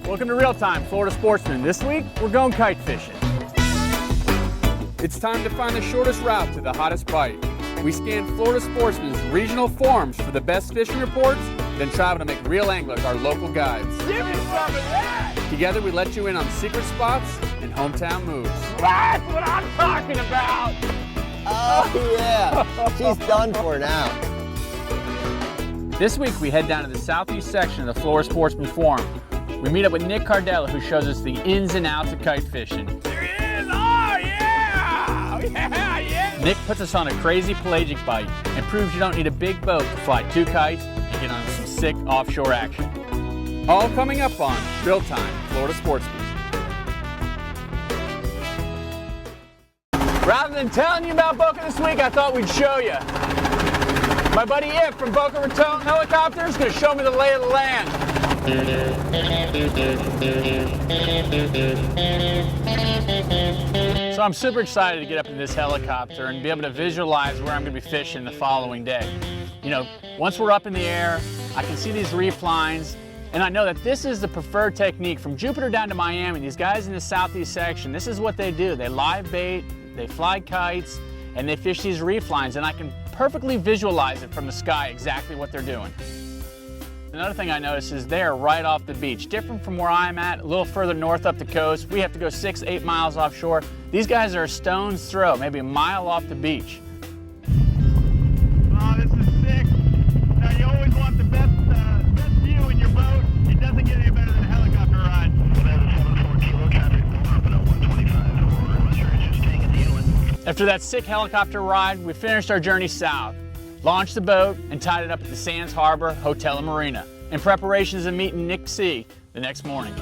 Welcome to Real Time, Florida Sportsman. This week, we're going kite fishing. It's time to find the shortest route to the hottest bite. We scan Florida Sportsman's regional forums for the best fishing reports, then travel to make real anglers our local guides. Give me some of that! Together, we let you in on secret spots and hometown moves. That's what I'm talking about! Oh yeah, she's done for now. This week, we head down to the southeast section of the Florida Sportsman Forum. We meet up with Nick Cardella, who shows us the ins and outs of kite fishing. There he is! Oh yeah! Oh yeah! Nick puts us on a crazy pelagic bite and proves you don't need a big boat to fly 2 kites and get on some sick offshore action. All coming up on Real Time, Florida Sportsman. Rather than telling you about Boca this week, I thought we'd show you. My buddy Ip from Boca Raton Helicopter is going to show me the lay of the land. So I'm super excited to get up in this helicopter and be able to visualize where I'm going to be fishing the following day. You know, once we're up in the air, I can see these reef lines, and I know that this is the preferred technique. From Jupiter down to Miami, these guys in the southeast section, this is what they do. They live bait, they fly kites, and they fish these reef lines, and I can perfectly visualize it from the sky exactly what they're doing. Another thing I noticed is they're right off the beach. Different from where I'm at, a little further north up the coast. We have to go 6-8 miles offshore. These guys are a stone's throw, maybe a mile off the beach. Oh, this is sick. Now, you always want the best view in your boat. It doesn't get any better than a helicopter ride. After that sick helicopter ride, we finished our journey south, launched the boat, and tied it up at the Sands Harbor Hotel and Marina in preparations of meeting Nick C the next morning.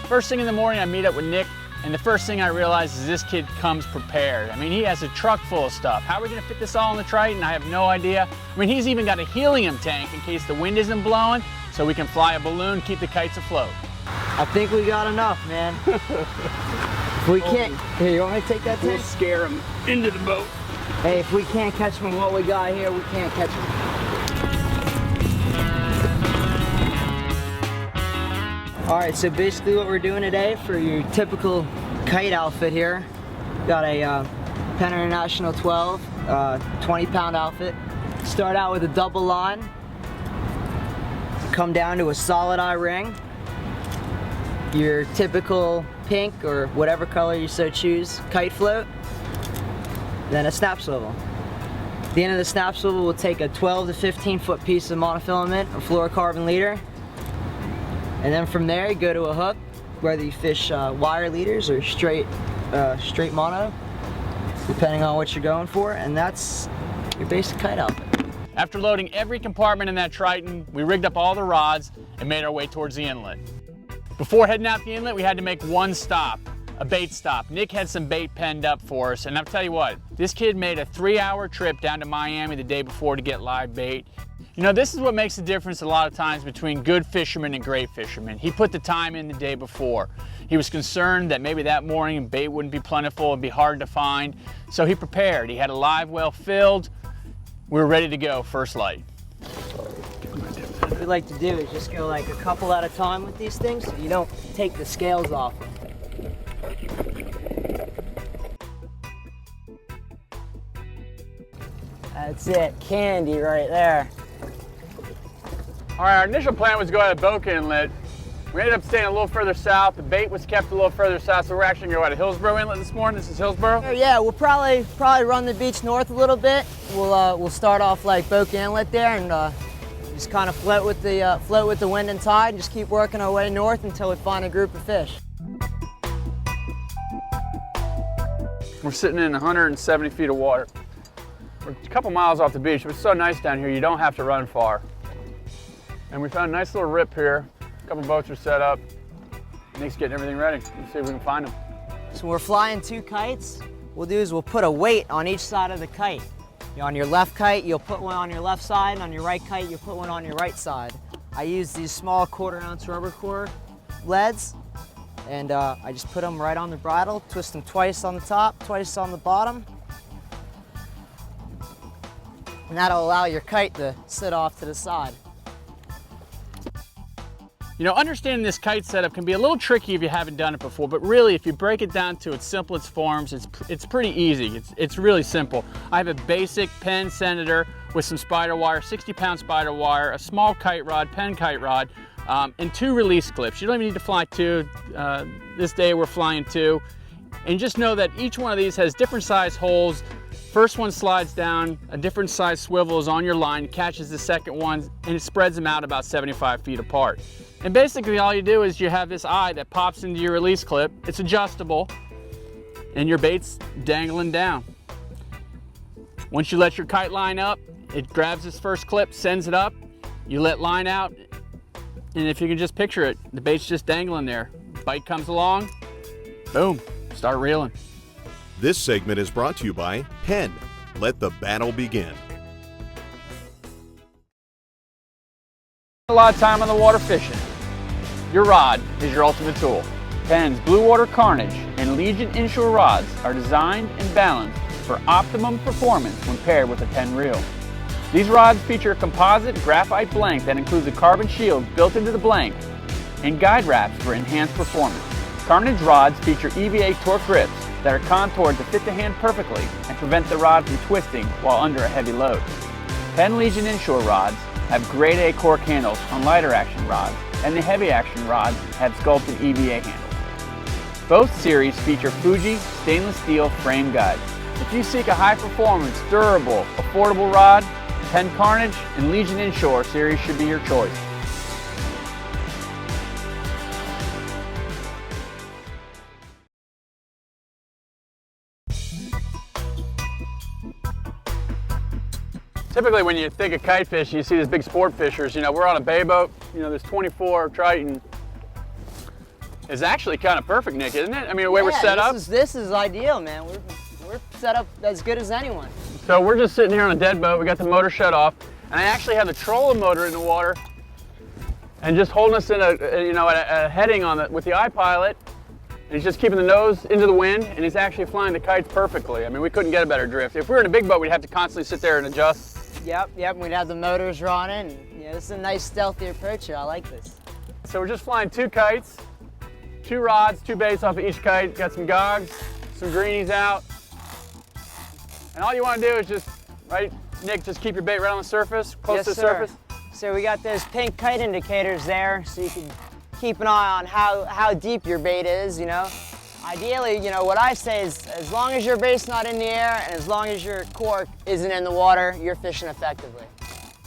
First thing in the morning, I meet up with Nick, and the first thing I realize is this kid comes prepared. I mean, he has a truck full of stuff. How are we gonna fit this all in the Triton? I have no idea. I mean, he's even got a helium tank in case the wind isn't blowing, so we can fly a balloon, keep the kites afloat. I think we got enough, man. If we can't, here, you want me to take that We'll tank? scare him into the boat. Hey, if we can't catch them with what we got here, we can't catch them. All right, so basically what we're doing today for your typical kite outfit here, got a Penn International 12, 20-pound outfit. Start out with a double line, come down to a solid eye ring, your typical pink or whatever color you so choose kite float, then a snap swivel. At the end of the snap swivel, we'll take a 12 to 15 foot piece of monofilament or fluorocarbon leader, and then from there you go to a hook, whether you fish wire leaders or straight mono, depending on what you're going for, and that's your basic kite outfit. After loading every compartment in that Triton, we rigged up all the rods and made our way towards the inlet. Before heading out the inlet, we had to make one stop, a bait stop. Nick had some bait penned up for us, and I'll tell you what, this kid made a 3-hour trip down to Miami the day before to get live bait. You know, this is what makes the difference a lot of times between good fishermen and great fishermen. He put the time in the day before. He was concerned that maybe that morning bait wouldn't be plentiful and be hard to find, so he prepared. He had a live well filled. We were ready to go, first light. What we like to do is just go like a couple at a time with these things so you don't take the scales off them. That's it, candy right there. All right, our initial plan was to go out of Boca Inlet. We ended up staying a little further south. The bait was kept a little further south, so we're actually going to go out of Hillsborough Inlet this morning. This is Hillsborough. Yeah, we'll probably run the beach north a little bit. We'll start off like Boca Inlet there and just kind of float with the wind and tide and just keep working our way north until we find a group of fish. We're sitting in 170 feet of water. We're a couple miles off the beach. It's so nice down here, you don't have to run far. And we found a nice little rip here. A couple boats are set up. Nick's getting everything ready. Let's see if we can find them. So we're flying 2 kites. What we'll do is we'll put a weight on each side of the kite. On your left kite, you'll put one on your left side, and on your right kite, you'll put one on your right side. I use these small 1/4 ounce rubber core leads, And I just put them right on the bridle, twist them twice on the top, twice on the bottom. And that'll allow your kite to sit off to the side. You know, understanding this kite setup can be a little tricky if you haven't done it before, but really if you break it down to its simplest forms, it's pretty easy. It's really simple. I have a basic Penn Senator with some spider wire, 60-pound spider wire, a small kite rod, Penn kite rod, and 2 release clips. You don't even need to fly 2. This day we're flying 2. And just know that each one of these has different size holes. First one slides down, a different size swivel is on your line, catches the second one, and it spreads them out about 75 feet apart. And basically all you do is you have this eye that pops into your release clip. It's adjustable, and your bait's dangling down. Once you let your kite line up, it grabs this first clip, sends it up, you let line out, and if you can just picture it, the bait's just dangling there. Bite comes along, boom, start reeling. This segment is brought to you by Penn. Let the battle begin. A lot of time on the water fishing. Your rod is your ultimate tool. Penn's Blue Water Carnage and Legion inshore rods are designed and balanced for optimum performance when paired with a Penn reel. These rods feature a composite graphite blank that includes a carbon shield built into the blank and guide wraps for enhanced performance. Carnage rods feature EVA torque grips that are contoured to fit the hand perfectly and prevent the rod from twisting while under a heavy load. Penn Legion inshore rods have grade A cork handles on lighter action rods, and the heavy action rods have sculpted EVA handles. Both series feature Fuji stainless steel frame guides. If you seek a high performance, durable, affordable rod, Penn Carnage and Legion inshore series should be your choice. Typically when you think of kite fishing, you see these big sport fishers. You know, we're on a bayboat, you know, this 24 Triton is actually kind of perfect, Nick, isn't it? I mean, the way we're set up. This is ideal, man. We're set up as good as anyone. So we're just sitting here on a dead boat. We got the motor shut off, and I actually have the trolling motor in the water and just holding us in a heading on with the iPilot. And he's just keeping the nose into the wind, and he's actually flying the kites perfectly. I mean, we couldn't get a better drift. If we were in a big boat, we'd have to constantly sit there and adjust. Yep, we'd have the motors running. Yeah, this is a nice stealthy approach here. I like this. So we're just flying 2 kites, 2 rods, 2 baits off of each kite. Got some Gozdz, some greenies out. And all you want to do is just, right, Nick, just keep your bait right on the surface, close to the surface. So we got those pink kite indicators there, so you can keep an eye on how deep your bait is, you know. Ideally, you know, what I say is as long as your bait's not in the air and as long as your cork isn't in the water, you're fishing effectively.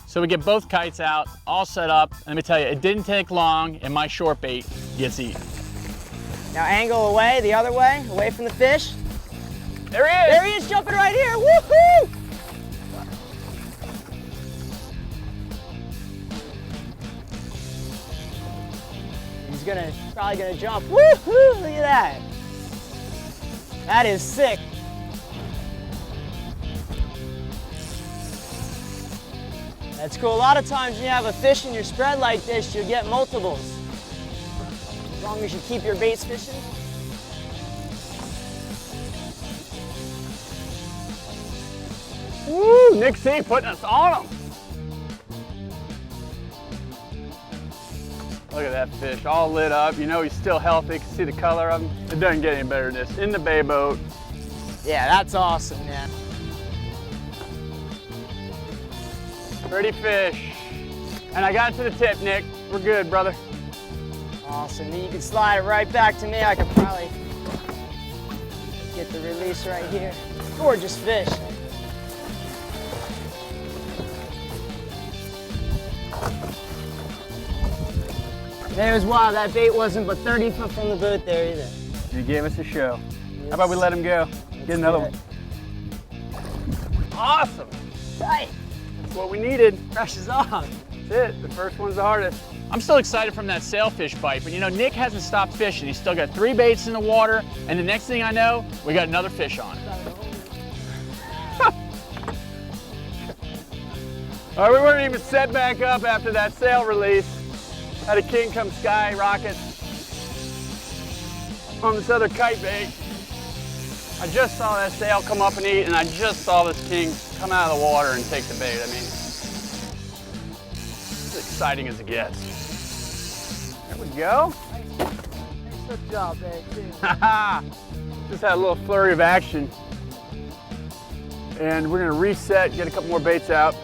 So we get both kites out, all set up. And let me tell you, it didn't take long and my short bait gets eaten. Now angle away, the other way, away from the fish. There he is! There he is, jumping right here, woohoo! He's probably gonna jump. Woohoo! Look at that. That is sick. That's cool. A lot of times when you have a fish in your spread like this, you'll get multiples. As long as you keep your baits fishing. Woo! Nick C putting us on him. Look at that fish, all lit up. You know he's still healthy. You can see the color of him. It doesn't get any better than this. In the bay boat. Yeah, that's awesome, man. Pretty fish. And I got it to the tip, Nick. We're good, brother. Awesome. You can slide it right back to me. I could probably get the release right here. Gorgeous fish. It was wild. That bait wasn't but 30 foot from the boat there either. He gave us a show. How about we let him go? Get another one. Awesome. Tight. That's what we needed. Pressure's on. That's it. The first one's the hardest. I'm still excited from that sailfish bite, but you know, Nick hasn't stopped fishing. He's still got 3 baits in the water, and the next thing I know, we got another fish on. All right, we weren't even set back up after that sail release. Had a king come skyrocket. on this other kite bait. I just saw that sail come up and eat, and I just saw this king come out of the water and take the bait. I mean, it's exciting as it gets. There we go. Good job, babe. Just had a little flurry of action. And we're gonna reset, get a couple more baits out,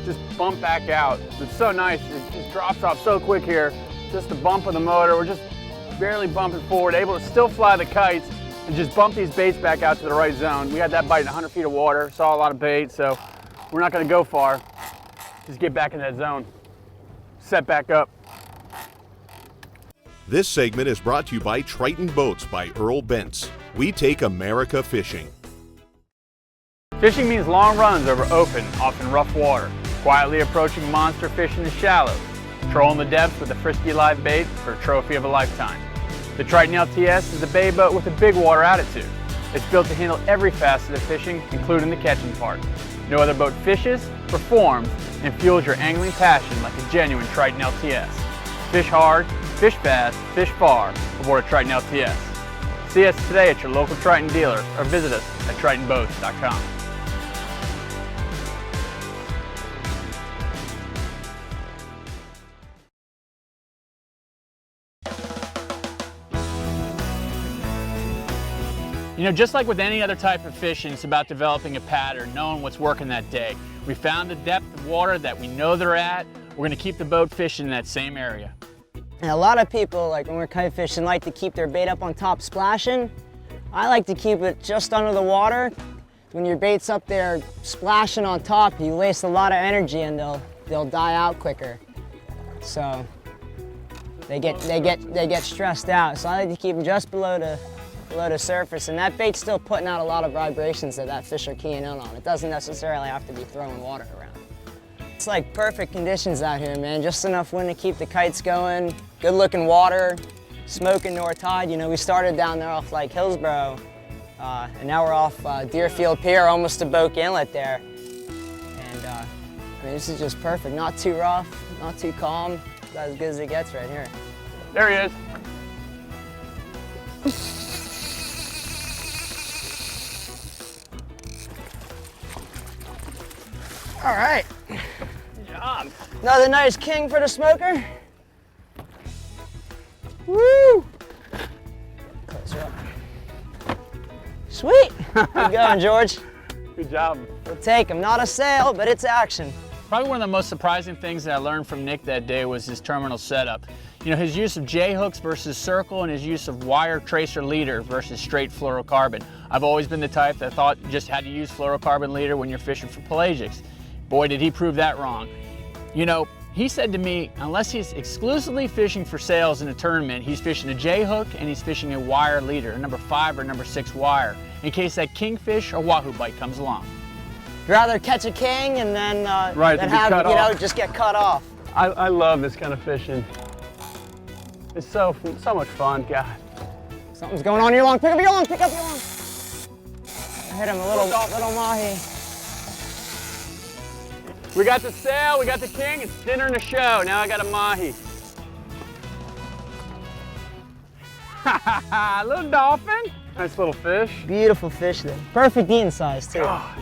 just bump back out. It's so nice, it just drops off so quick here. Just a bump of the motor, we're just barely bumping forward, able to still fly the kites and just bump these baits back out to the right zone. We had that bite in 100 feet of water, saw a lot of bait, so we're not gonna go far. Just get back in that zone, set back up. This segment is brought to you by Triton Boats by Earl Bentz. We take America fishing. Fishing means long runs over open, often rough water, quietly approaching monster fish in the shallows, trolling the depths with a frisky live bait for a trophy of a lifetime. The Triton LTS is a bay boat with a big water attitude. It's built to handle every facet of fishing, including the catching part. No other boat fishes, performs, and fuels your angling passion like a genuine Triton LTS. Fish hard, fish fast, fish far aboard a Triton LTS. See us today at your local Triton dealer or visit us at tritonboats.com. You know, just like with any other type of fishing, it's about developing a pattern, knowing what's working that day. We found the depth of water that we know they're at. We're gonna keep the boat fishing in that same area. And a lot of people, like when we're kite fishing, like to keep their bait up on top splashing. I like to keep it just under the water. When your bait's up there splashing on top, you waste a lot of energy and they'll die out quicker. So they get stressed out. So I like to keep them just below the surface, and that bait's still putting out a lot of vibrations that fish are keying in on. It doesn't necessarily have to be throwing water around. It's like perfect conditions out here, man. Just enough wind to keep the kites going, good looking water, smoking north tide. You know, we started down there off Lake Hillsborough, and now we're off Deerfield Pier, almost to Boca Inlet there. And I mean, this is just perfect. Not too rough, not too calm. About as good as it gets right here. There he is. All right. Good job. Another nice king for the smoker. Woo! Closer up. Sweet. Good going, George. Good job. We'll take him. Not a sail, but it's action. Probably one of the most surprising things that I learned from Nick that day was his terminal setup. You know, his use of J-hooks versus circle and his use of wire tracer leader versus straight fluorocarbon. I've always been the type that thought you just had to use fluorocarbon leader when you're fishing for pelagics. Boy, did he prove that wrong. You know, he said to me, unless he's exclusively fishing for sales in a tournament, he's fishing a J-hook and he's fishing a wire leader, a number 5 or number 6 wire, in case that Kingfish or Wahoo bite comes along. Rather catch a king and then Right, have, just get cut off. I love this kind of fishing. It's so much fun, God. Something's going on your long. Pick up your long, pick up your long. I hit him a little mahi. We got the sail, we got the king, it's dinner and a show. Now I got a mahi. Little dolphin. Nice little fish. Beautiful fish there. Perfect eating size too. God.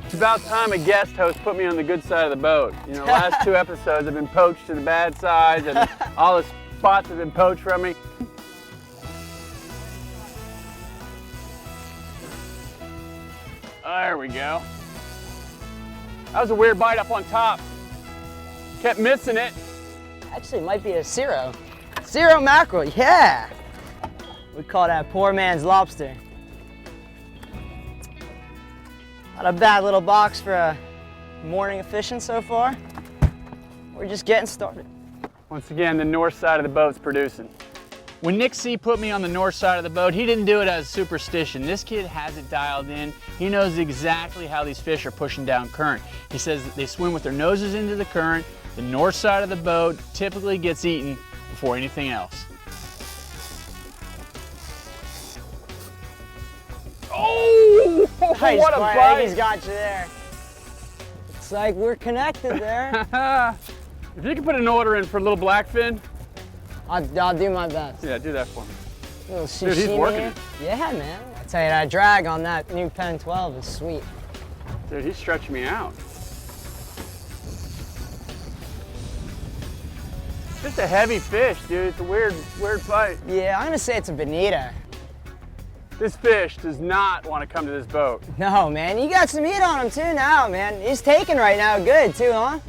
It's about time a guest host put me on the good side of the boat. You know, last 2 episodes I've been poached to the bad side and all the spots have been poached from me. There we go. That was a weird bite up on top. Kept missing it. Actually, it might be a Cero. Cero mackerel, yeah. We call that poor man's lobster. Not a bad little box for a morning of fishing so far. We're just getting started. Once again, the north side of the boat's producing. When Nick C put me on the north side of the boat, he didn't do it as superstition. This kid has it dialed in. He knows exactly how these fish are pushing down current. He says that they swim with their noses into the current. The north side of the boat typically gets eaten before anything else. Oh! What a bite. bite! He's got you there. Let's like we're connected there. If you can put an order in for a little blackfin. I'll do my best. Yeah, do that for me. Little Dude, he's sashimi. working it. Yeah, man. I tell you, that drag on that new Penn 12 is sweet. Dude, he's stretching me out. Just a heavy fish, dude. It's a weird fight. Yeah, I'm gonna say it's a bonito. This fish does not want to come to this boat. No, man, you got some heat on him too now, man. He's taking right now good too, huh?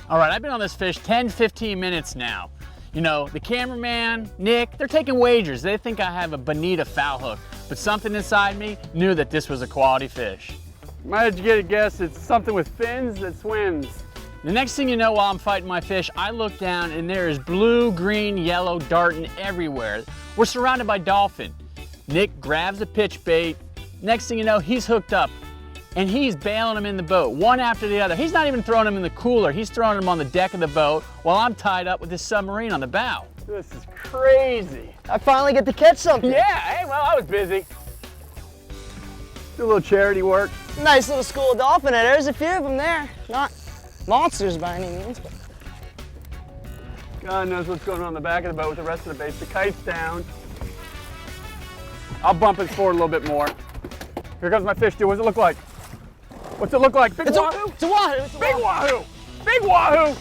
All right, I've been on this fish 10, 15 minutes now. You know, the cameraman, Nick, they're taking wagers. They think I have a bonita foul hook, but something inside me knew that this was a quality fish. Might have to get a guess. It's something with fins that swims. The next thing you know, while I'm fighting my fish, I look down and there is blue, green, yellow darting everywhere. We're surrounded by dolphin. Nick grabs a pitch bait. Next thing you know, he's hooked up and he's bailing them in the boat, one after the other. He's not even throwing them in the cooler. He's throwing them on the deck of the boat while I'm tied up with this submarine on the bow. This is crazy. I finally get to catch something. Yeah, hey, well, I was busy. Do a little charity work. Nice little school of dolphin. There's a few of them there. Not monsters by any means, but God knows what's going on in the back of the boat with the rest of the bait. The kite's down. I'll bump it forward a little bit more. Here comes my fish, dude. What's it look like? What's it look like? Big wahoo? It's a wahoo. It's a Big wahoo. wahoo! Big wahoo!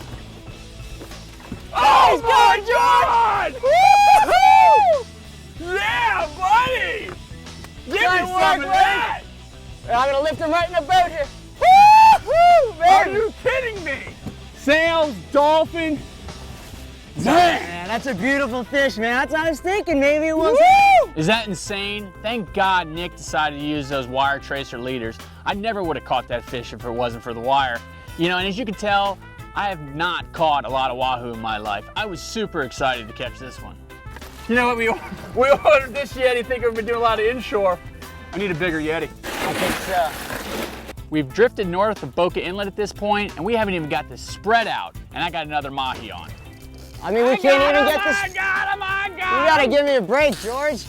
Oh my God! Woo-hoo! Yeah, buddy! Give me some of that! I'm gonna lift him right in the boat here. Woo-hoo, Are baby! you kidding me? Sails, dolphin. Man, that's a beautiful fish, man. That's what I was thinking. Maybe it was. Woo! Is that insane? Thank God Nick decided to use those wire tracer leaders. I never would have caught that fish if it wasn't for the wire. You know, and as you can tell, I have not caught a lot of wahoo in my life. I was super excited to catch this one. You know what? We ordered this Yeti thinking we've been doing a lot of inshore. I need a bigger Yeti. I think so. We've drifted north of Boca Inlet at this point, and we haven't even got the spread out, and I got another mahi on. I mean, we can't even get this. I got him! You gotta give me a break, George.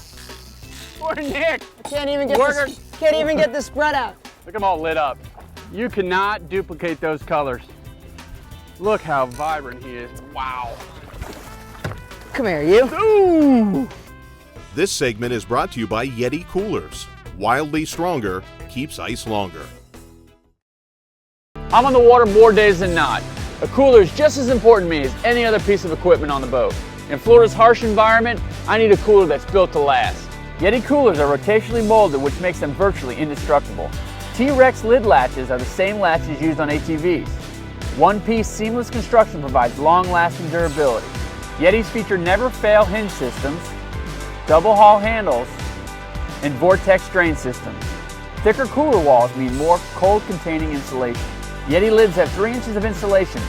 Poor Nick. I can't even get Worker. this. Can't even get the spread out. Look, I'm all lit up. You cannot duplicate those colors. Look how vibrant he is. Wow. Come here, you. Ooh. This segment is brought to you by Yeti Coolers. Wildly stronger, keeps ice longer. I'm on the water more days than not. A cooler is just as important to me as any other piece of equipment on the boat. In Florida's harsh environment, I need a cooler that's built to last. Yeti coolers are rotationally molded, which makes them virtually indestructible. T-Rex lid latches are the same latches used on ATVs. One-piece seamless construction provides long-lasting durability. Yetis feature never-fail hinge systems, double hull handles, and vortex drain systems. Thicker cooler walls mean more cold-containing insulation. Yeti lids have 3 inches of insulation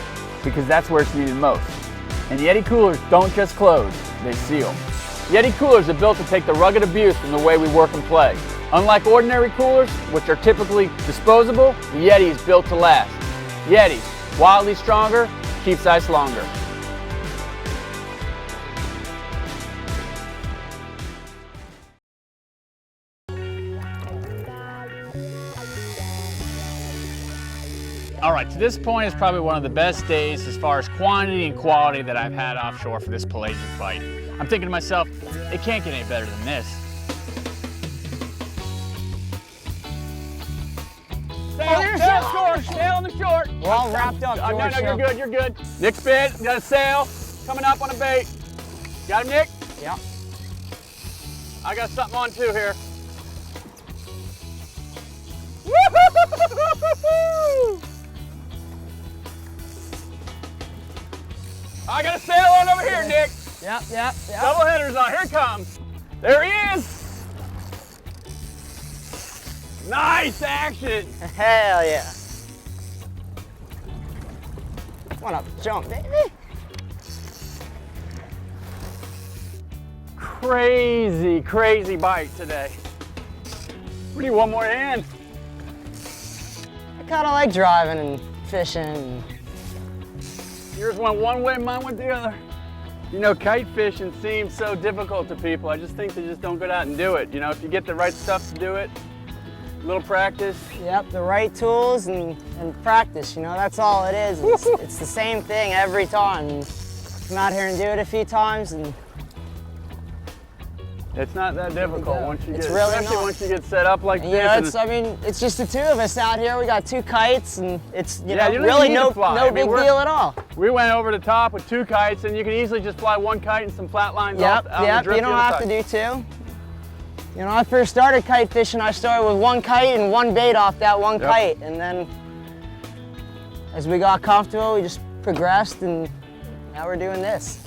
because that's where it's needed most. And Yeti coolers don't just close, they seal. Yeti coolers are built to take the rugged abuse from the way we work and play. Unlike ordinary coolers, which are typically disposable, the Yeti is built to last. Yeti, wildly stronger, keeps ice longer. All right, to this point is probably one of the best days as far as quantity and quality that I've had offshore for this pelagic fight. I'm thinking to myself, it can't get any better than this. Sail on the short. We're all wrapped up, No, George. you're good, you're good. Nick's bit, got a sail, coming up on a bait. Got him, Nick? Yeah. I got something on too here. I got a sail on over here, Nick. Yep. Double headers on. Here it comes. There he is. Nice action. Hell yeah. Come on up, jump, baby. Crazy, crazy bite today. We need one more hand. I kind of like driving and fishing. Yours went one way, mine went the other. You know, kite fishing seems so difficult to people. I just think they just don't go out and do it. You know, if you get the right stuff to do it, Little practice. Yep, the right tools and practice, you know, that's all it is. It's the same thing every time. You come out here and do it a few times and it's not that difficult once you get, really especially not. once you get set up like you this. know, it's, I mean, it's just the two of us out here. We got 2 kites and it's, you know, you don't really need no to fly. I mean, big deal at all. We went over the top with 2 kites and you can easily just fly 1 kite and some flat lines off. Yep, you don't have to do 2. You know, I first started kite fishing, I started with 1 kite and 1 bait off that 1 kite. And then as we got comfortable, we just progressed and now we're doing this.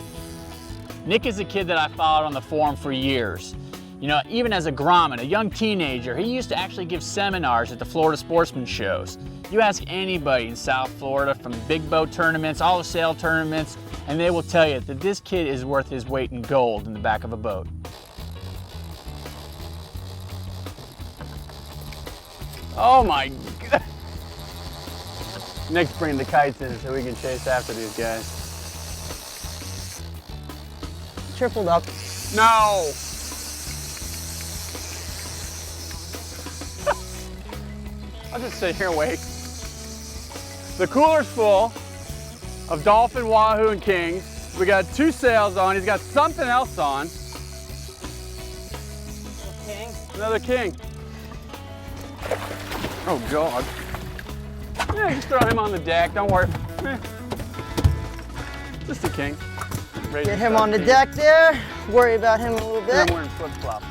Nick is a kid that I followed on the forum for years. You know, even as a grommet, a young teenager, he used to actually give seminars at the Florida Sportsman shows. You ask anybody in South Florida, from big boat tournaments, all the sail tournaments, and they will tell you that this kid is worth his weight in gold in the back of a boat. Oh my God. Nick's bringing the kites in so we can chase after these guys. Tripled up. No! I'll just sit here and wait. The cooler's full of dolphin, wahoo, and kings. We got 2 sails on. He's got something else on. King. Another king. Oh God. Yeah, just throw him on the deck. Don't worry. Just a king. Ready Get to him start on the king. deck there. Worry about him a little And I'm bit. wearing flip-flops.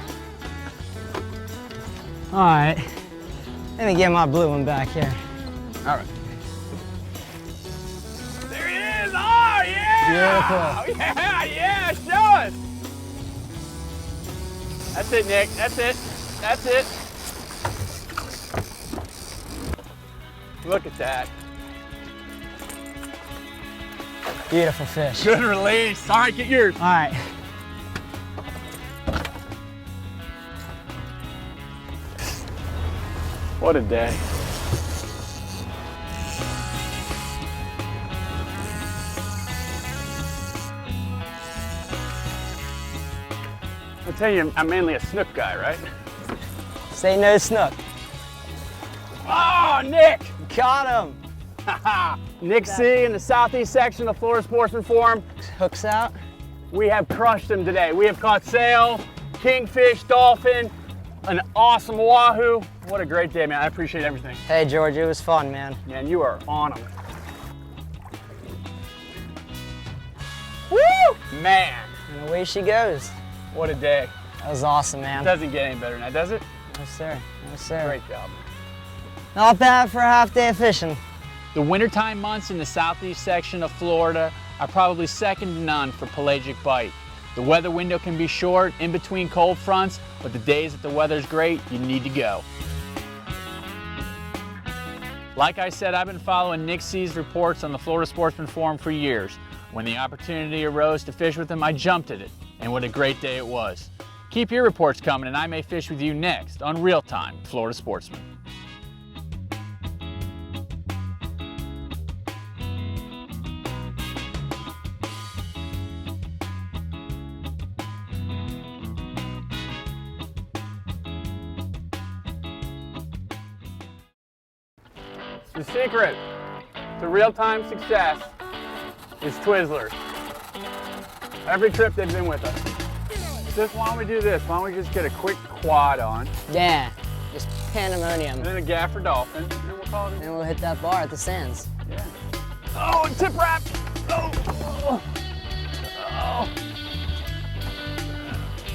All right. Let me get my blue one back here. All right. There he is! Oh, yeah! Beautiful. Yeah, yeah, show us! That's it, Nick. That's it. That's it. Look at that. Beautiful fish. Good release. All right, get yours. All right. What a day. I'll tell you, I'm mainly a snook guy, right? Say no snook. Oh, Nick! Got him. Nick C in the southeast section of the Florida Sportsman Forum. Hooks out. We have crushed them today. We have caught sail, kingfish, dolphin, an awesome wahoo. What a great day, man. I appreciate everything. Hey, George, it was fun, man. Man, you are on them. Woo! Man, And away she goes. what a day. That was awesome, man. Doesn't get any better than that, does it? No, sir. No, sir. Great job. Not bad for a half day of fishing. The wintertime months in the southeast section of Florida are probably second to none for pelagic bite. The weather window can be short in between cold fronts, but the days that the weather's great, you need to go. Like I said, I've been following Nick C's reports on the Florida Sportsman Forum for years. When the opportunity arose to fish with him, I jumped at it, and what a great day it was. Keep your reports coming, and I may fish with you next on Real Time Florida Sportsman. The secret to real-time success is Twizzlers. Every trip they've been with us. Just why don't we do this? Why don't we just get a quick quad on, Yeah, just pandemonium. and then a gaffer dolphin, and we'll call it. And we'll hit that bar at the sands. Yeah. Oh, and tip wrap! Oh, oh, oh.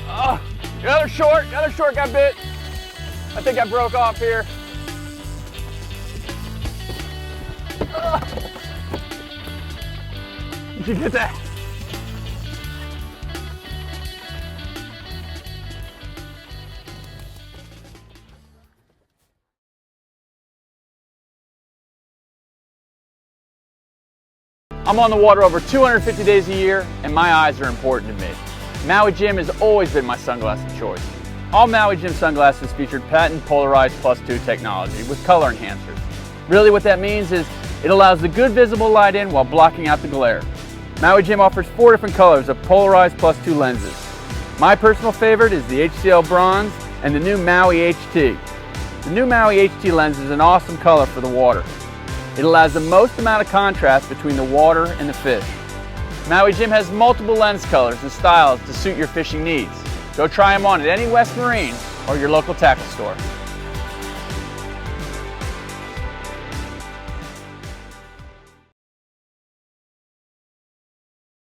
Oh, the other short got bit. I think I broke off here. Did you get that? I'm on the water over 250 days a year, and my eyes are important to me. Maui Jim has always been my sunglass of choice. All Maui Jim sunglasses featured patent polarized +2 technology with color enhancers. Really what that means is it allows the good visible light in while blocking out the glare. Maui Jim offers 4 different colors of polarized +2 lenses. My personal favorite is the HCL Bronze and the new Maui HT. The new Maui HT lens is an awesome color for the water. It allows the most amount of contrast between the water and the fish. Maui Jim has multiple lens colors and styles to suit your fishing needs. Go try them on at any West Marine or your local tackle store.